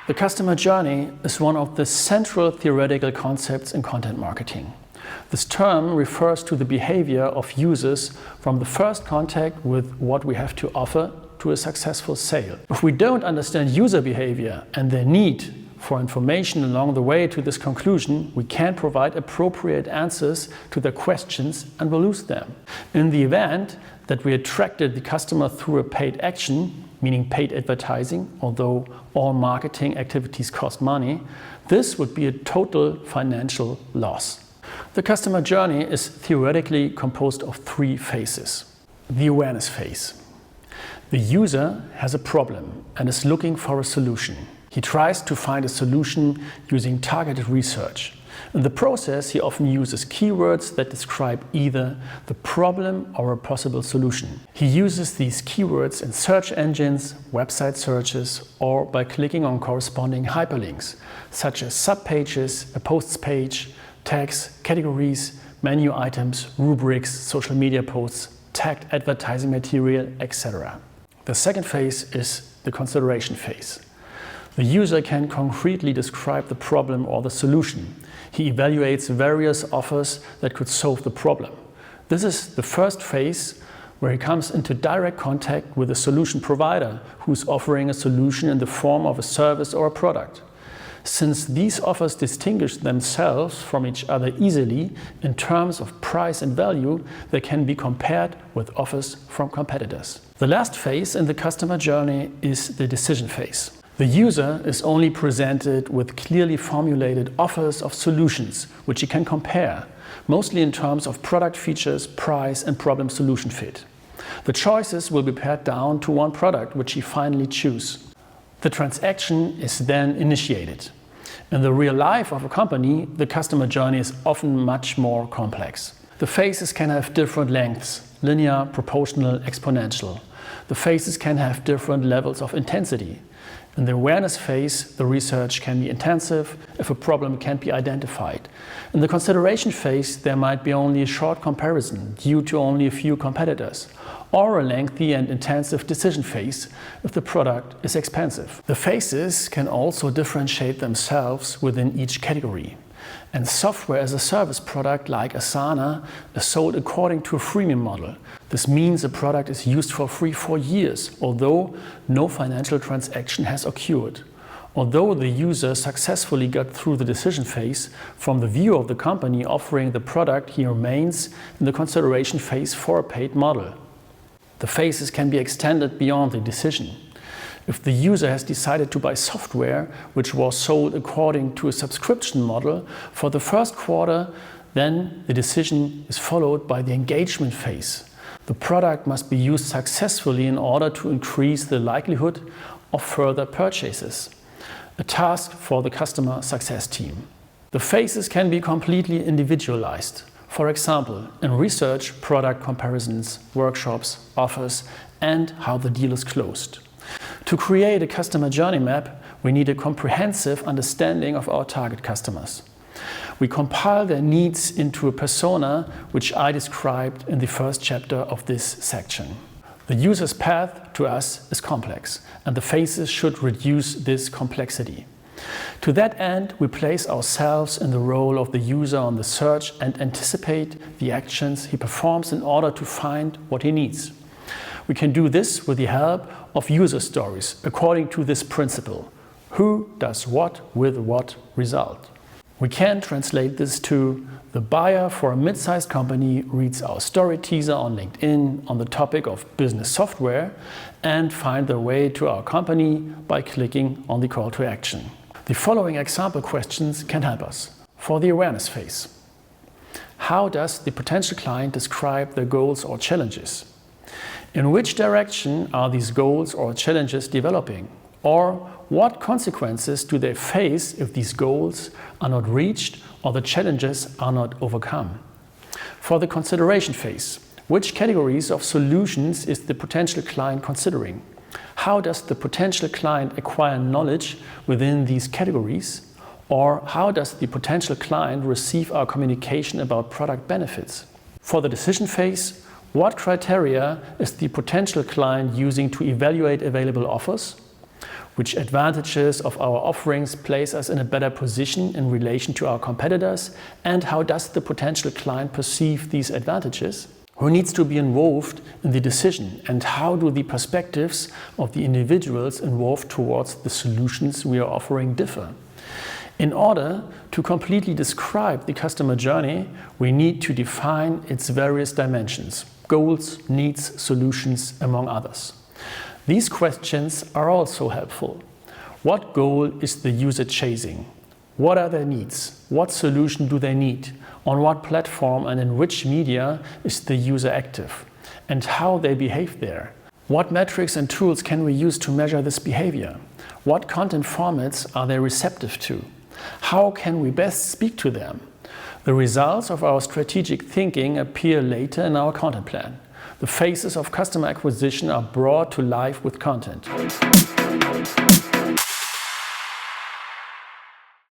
The customer journey is one of the central theoretical concepts in content marketing. This term refers to the behavior of users from the first contact with what we have to offer to a successful sale. If we don't understand user behavior and their need for information along the way to this conclusion, we can't provide appropriate answers to their questions and will lose them. In the event that we attracted the customer through a paid action, meaning paid advertising, although all marketing activities cost money, this would be a total financial loss. The customer journey is theoretically composed of 3 phases. The awareness phase. The user has a problem and is looking for a solution. He tries to find a solution using targeted research. In the process, he often uses keywords that describe either the problem or a possible solution. He uses these keywords in search engines, website searches, or by clicking on corresponding hyperlinks, such as subpages, a posts page, tags, categories, menu items, rubrics, social media posts, tagged advertising material, etc. The second phase is the consideration phase. The user can concretely describe the problem or the solution. He evaluates various offers that could solve the problem. This is the first phase where he comes into direct contact with a solution provider who's offering a solution in the form of a service or a product. Since these offers distinguish themselves from each other easily in terms of price and value, they can be compared with offers from competitors. The last phase in the customer journey is the decision phase. The user is only presented with clearly formulated offers of solutions which he can compare, mostly in terms of product features, price and problem-solution fit. The choices will be pared down to one product which he finally chooses. The transaction is then initiated. In the real life of a company, the customer journey is often much more complex. The phases can have different lengths: linear, proportional, exponential. The phases can have different levels of intensity. In the awareness phase, the research can be intensive if a problem can't be identified. In the consideration phase, there might be only a short comparison due to only a few competitors, or a lengthy and intensive decision phase if the product is expensive. The phases can also differentiate themselves within each category. And software as a service product like Asana is sold according to a freemium model. This means a product is used for free for years, although no financial transaction has occurred. Although the user successfully got through the decision phase, from the view of the company offering the product, he remains in the consideration phase for a paid model. The phases can be extended beyond the decision. If the user has decided to buy software which was sold according to a subscription model for the first quarter, then the decision is followed by the engagement phase. The product must be used successfully in order to increase the likelihood of further purchases, a task for the customer success team. The phases can be completely individualized. For example, in research, product comparisons, workshops, offers, and how the deal is closed. To create a customer journey map, we need a comprehensive understanding of our target customers. We compile their needs into a persona, which I described in the first chapter of this section. The user's path to us is complex, and the phases should reduce this complexity. To that end, we place ourselves in the role of the user on the search and anticipate the actions he performs in order to find what he needs. We can do this with the help of user stories according to this principle: who does what with what result. We can translate this to: the buyer for a mid-sized company reads our story teaser on LinkedIn on the topic of business software and find their way to our company by clicking on the call to action. The following example questions can help us. For the awareness phase: how does the potential client describe their goals or challenges? In which direction are these goals or challenges developing? Or what consequences do they face if these goals are not reached or the challenges are not overcome? For the consideration phase: which categories of solutions is the potential client considering? How does the potential client acquire knowledge within these categories? Or how does the potential client receive our communication about product benefits? For the decision phase: what criteria is the potential client using to evaluate available offers? Which advantages of our offerings place us in a better position in relation to our competitors, and how does the potential client perceive these advantages? Who needs to be involved in the decision, and how do the perspectives of the individuals involved towards the solutions we are offering differ? In order to completely describe the customer journey, we need to define its various dimensions: goals, needs, solutions, among others. These questions are also helpful. What goal is the user chasing? What are their needs? What solution do they need? On what platform and in which media is the user active? And how they behave there? What metrics and tools can we use to measure this behavior? What content formats are they receptive to? How can we best speak to them? The results of our strategic thinking appear later in our content plan. The phases of customer acquisition are brought to life with content.